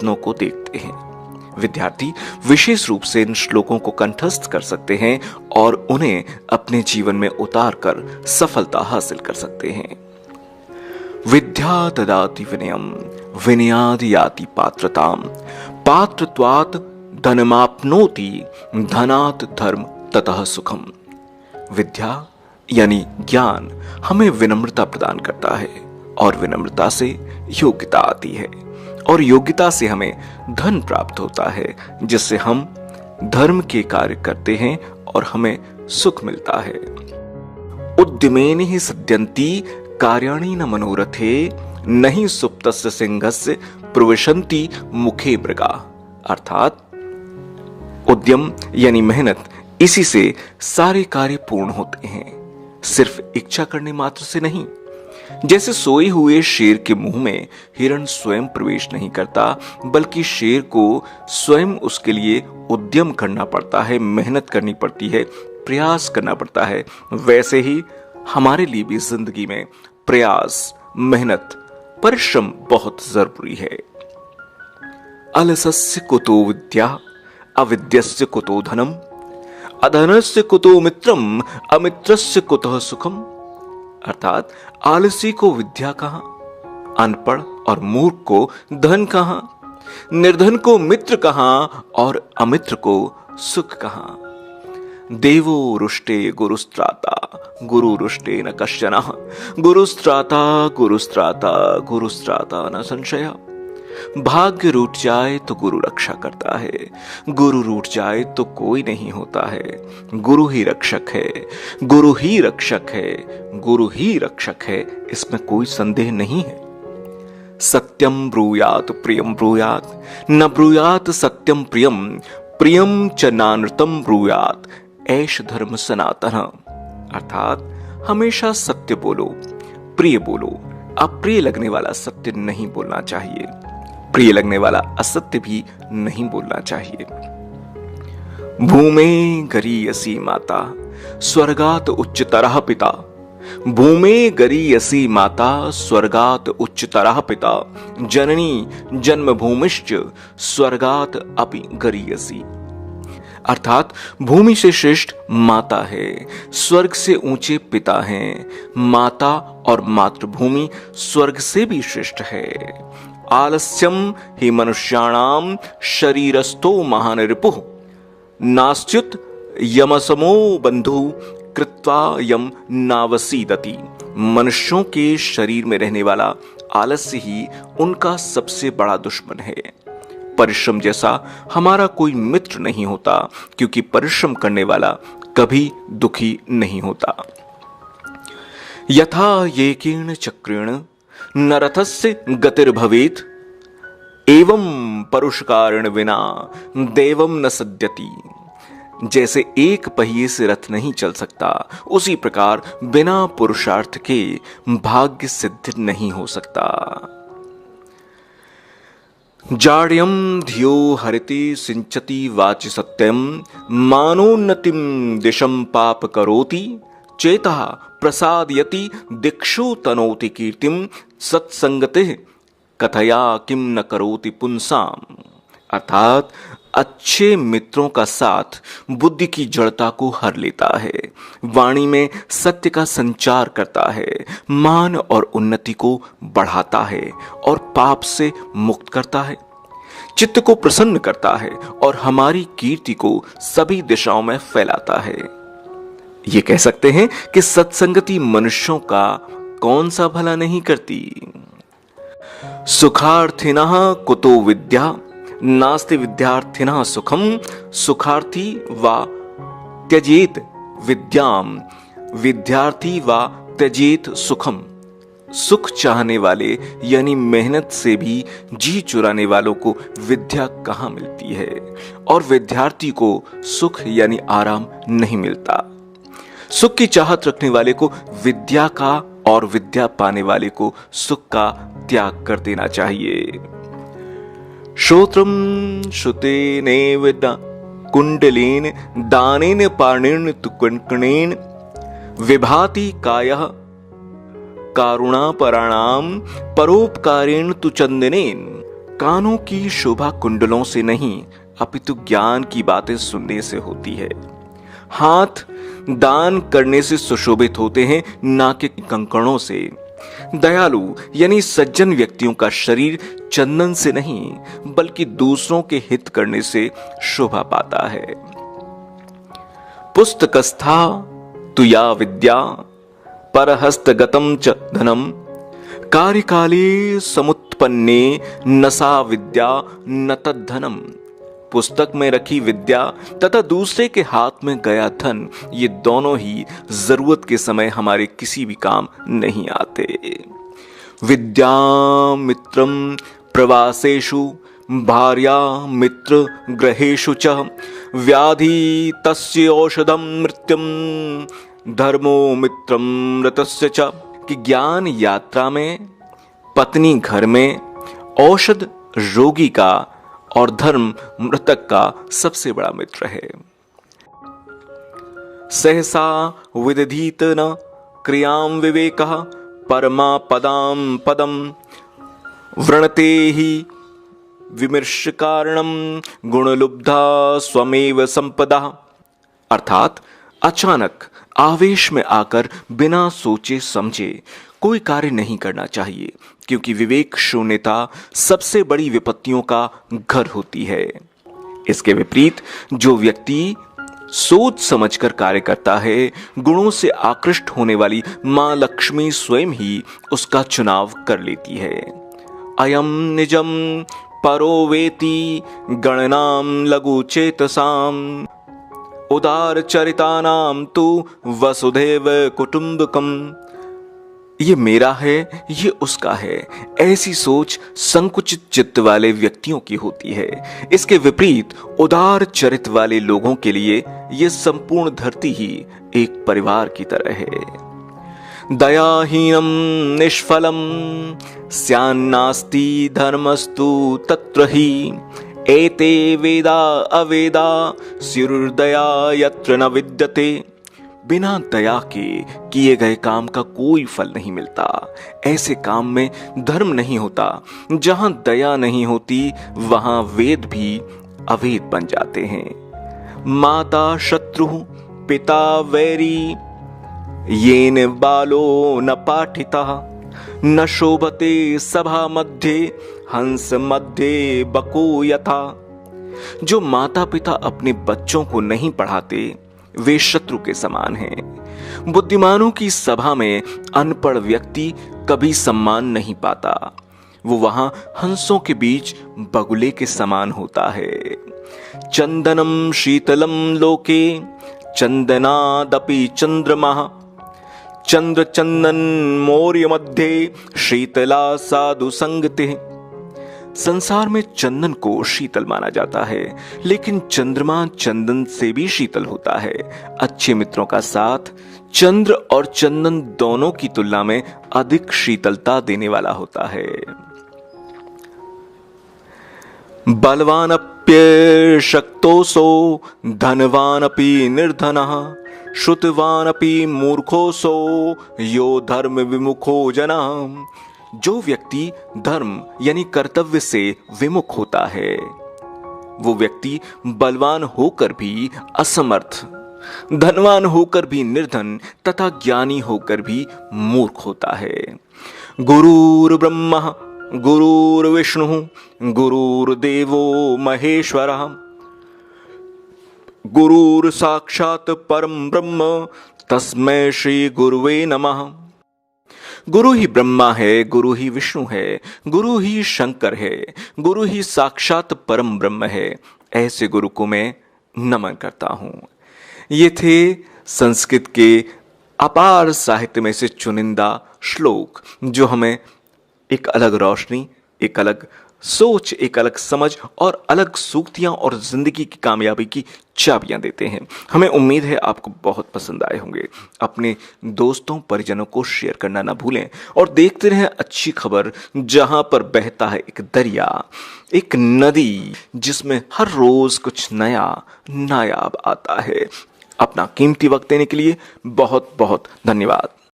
रत्नों को देखते हैं। विद्यार्थी विशेष रूप से इन श्लोकों को कंठस्थ कर सकते हैं और उन्हें अपने जीवन में उतार कर सफलता हासिल कर सकते हैं। विद्या ददाति विनयम, विनयाद याति पात्रताम, पात्रत्वात् धनमाप्नोति, धनात् धर्म ततः सुखम। विद्या यानी ज्ञान हमें विनम्रता प्रदान करता है और विनम्रता से योग्यता आती है और योग्यता से हमें धन प्राप्त होता है, जिससे हम धर्म के कार्य करते हैं और हमें सुख मिलता है। उद्यमेन ही सिद्ध्यन्ति कार्याणि न मनोरथे, नहीं सुप्तस्य सिंहस्य प्रविशन्ति मुखे मृगा। अर्थात उद्यम यानी मेहनत, इसी से सारे कार्य पूर्ण होते हैं, सिर्फ इच्छा करने मात्र से नहीं। जैसे सोए हुए शेर के मुंह में हिरण स्वयं प्रवेश नहीं करता, बल्कि शेर को स्वयं उसके लिए उद्यम करना पड़ता है, मेहनत करनी पड़ती है, प्रयास करना पड़ता है। वैसे ही हमारे लिए भी जिंदगी में प्रयास, मेहनत, परिश्रम बहुत जरूरी है। अलसस्य कुतो विद्या, अविद्यस्य कुतो धनम, अधनस्य कुतो मित्रम, अमित्रस्य कुतः सुखम। अर्थात आलसी को विद्या कहां, अनपढ़ और मूर्ख को धन कहां, निर्धन को मित्र कहां और अमित्र को सुख कहां। देवो रुष्टे गुरुस्त्राता, गुरु रुष्टे न कश्चन, गुरुस्त्राता गुरुस्त्राता गुरुस्त्राता न संशय। भाग्य रूठ जाए तो गुरु रक्षा करता है, गुरु रूठ जाए तो कोई नहीं होता है। गुरु ही रक्षक है, गुरु ही रक्षक है, गुरु ही रक्षक है, इसमें कोई संदेह नहीं है। सत्यम ब्रूयात प्रियम ब्रूयात, न ब्रूयात सत्यम प्रियम, प्रियम च नानृतम ब्रूयात, ऐश धर्म सनातन। अर्थात हमेशा सत्य बोलो, प्रिय बोलो, अप्रिय लगने वाला सत्य नहीं बोलना चाहिए, प्रिय लगने वाला असत्य भी नहीं बोलना चाहिए। भूमे गरीयसी माता, स्वर्गात उच्चतरः पिता, भूमे गरीयसी माता, स्वर्गात उच्चतरः पिता, जननी जन्मभूमिश्च, स्वर्गात अपि गरीयसी। अर्थात भूमि से श्रेष्ठ माता है, स्वर्ग से ऊंचे पिता हैं। माता और मातृभूमि स्वर्ग से भी श्रेष्ठ है। आलस्यम ही मनुष्याणाम शरीरस्थो महान रिपुः, नास्त्युत यमसमो बंधु कृत्वा यम नावसीदति। मनुष्यों के शरीर में रहने वाला आलस्य ही उनका सबसे बड़ा दुश्मन है। परिश्रम जैसा हमारा कोई मित्र नहीं होता, क्योंकि परिश्रम करने वाला कभी दुखी नहीं होता। यथा येकेन चक्रेण न रथस्य गतिर्भवेत्, एवं परुषकारेण विना देवम न सद्यति। जैसे एक पहिए से रथ नहीं चल सकता, उसी प्रकार बिना पुरुषार्थ के भाग्य सिद्ध नहीं हो सकता। जाड्यम धियो हरिति सिंचति वाचि सत्यम, मानोन्नतिम दिशम पाप करोति, चेतः प्रसादयति दिक्षु तनोति कीर्तिम, सत्संगते कथया किम न करोति पुंसाम। अर्थात अच्छे मित्रों का साथ बुद्धि की जड़ता को हर लेता है, वाणी में सत्य का संचार करता है, मान और उन्नति को बढ़ाता है और पाप से मुक्त करता है, चित्त को प्रसन्न करता है और हमारी कीर्ति को सभी दिशाओं में फैलाता है। ये कह सकते हैं कि सत्संगति मनुष्यों का कौन सा भला नहीं करती। सुखार्थिनः कुतो विद्या, नास्ति विद्यार्थिनः सुखम, सुखार्थी वा त्यजेत विद्याम, विद्यार्थी वा त्यजेत सुखम। सुख चाहने वाले यानी मेहनत से भी जी चुराने वालों को विद्या कहाँ मिलती है, और विद्यार्थी को सुख यानी आराम नहीं मिलता। सुख की चाहत रखने वाले को विद्या का और विद्या पाने वाले को सुख का त्याग कर देना चाहिए। श्रोत्रम श्रुतेनेव कुंडलेन दानेन पाणेन तु कणकणेन, विभाति कायः कारुणापराणाम परोपकारेण तु चंदनेन, कानों की शोभा कुंडलों से नहीं अपितु ज्ञान की बातें सुनने से होती है। हाथ दान करने से सुशोभित होते हैं, ना कि कंकड़ों से। दयालु यानी सज्जन व्यक्तियों का शरीर चंदन से नहीं बल्कि दूसरों के हित करने से शोभा पाता है। पुस्तकस्था तु या विद्या परहस्तगतम च धनम कार्यकाले समुत्पन्ने न सा विद्या न तद्धनम। पुस्तक में रखी विद्या तथा दूसरे के हाथ में गया धन, ये दोनों ही जरूरत के समय हमारे किसी भी काम नहीं आते। विद्या मित्रम प्रवासेषु भार्या मित्र ग्रहेषु च व्याधि तस्य औषधम मृत्युम धर्मो मित्रम मृतस्य च। कि ज्ञान यात्रा में, पत्नी घर में, औषध रोगी का और धर्म मृतक का सबसे बड़ा मित्र है। सहसा विदधीत न क्रियां विवेकः परमा पदां पदम वृणते ही विमर्श कारणम गुणलुब्धा स्वमेव संपदा। अर्थात अचानक आवेश में आकर बिना सोचे समझे कोई कार्य नहीं करना चाहिए, क्योंकि विवेक शून्यता सबसे बड़ी विपत्तियों का घर होती है। इसके विपरीत जो व्यक्ति सोच समझकर कार्य करता है, गुणों से आकृष्ट होने वाली मां लक्ष्मी स्वयं ही उसका चुनाव कर लेती है। अयम निजम परो वेति गणनाम लघु चेतसाम उदार चरितानाम तु वसुधैव कुटुंबकम। ये मेरा है, ये उसका है, ऐसी सोच संकुचित चित्त वाले व्यक्तियों की होती है। इसके विपरीत उदार चरित वाले लोगों के लिए ये संपूर्ण धरती ही एक परिवार की तरह है। दयाहीनम निष्फलम स्यान्नास्ति धर्मस्तु तत्र ही एते वेदा अवेदा स्युर्दया यत्र न विद्यते। बिना दया के किए गए काम का कोई फल नहीं मिलता। ऐसे काम में धर्म नहीं होता। जहां दया नहीं होती वहां वेद भी अवेद बन जाते हैं। माता शत्रु पिता वैरी येन बालो न पाठिता न शोभते सभा मध्य हंस मध्य बको यथा। जो माता पिता अपने बच्चों को नहीं पढ़ाते वे शत्रु के समान हैं। बुद्धिमानों की सभा में अनपढ़ व्यक्ति कभी सम्मान नहीं पाता। वो वहां हंसों के बीच बगुले के समान होता है। चंदनम शीतलम लोके चंदनादपि चंद्रमा चंद्र चंदन मौर्य मध्य शीतला साधु संगते। संसार में चंदन को शीतल माना जाता है, लेकिन चंद्रमा चंदन से भी शीतल होता है। अच्छे मित्रों का साथ चंद्र और चंदन दोनों की तुलना में अधिक शीतलता देने वाला होता है। बलवानप्य शक्तोसो धनवानपि निर्धनः श्रुतवानपि मूर्खोसो यो धर्म विमुखो जनः। जो व्यक्ति धर्म यानी कर्तव्य से विमुख होता है, वो व्यक्ति बलवान होकर भी असमर्थ, धनवान होकर भी निर्धन तथा ज्ञानी होकर भी मूर्ख होता है। गुरुर् ब्रह्मा गुरुर्विष्णु गुरुर्देवो महेश्वरः गुरुर् साक्षात् परम ब्रह्म तस्मै श्री गुरुवे नमः। गुरु ही ब्रह्मा है, गुरु ही विष्णु है, गुरु ही शंकर है, गुरु ही साक्षात परम ब्रह्म है। ऐसे गुरु को मैं नमन करता हूं। ये थे संस्कृत के अपार साहित्य में से चुनिंदा श्लोक, जो हमें एक अलग रोशनी, एक अलग सोच, एक अलग समझ और अलग सूक्तियां और जिंदगी की कामयाबी की चाबियां देते हैं। हमें उम्मीद है आपको बहुत पसंद आए होंगे। अपने दोस्तों परिजनों को शेयर करना ना भूलें और देखते रहें अच्छी खबर, जहां पर बहता है एक दरिया, एक नदी, जिसमें हर रोज कुछ नया नायाब आता है। अपना कीमती वक्त देने के लिए बहुत बहुत धन्यवाद।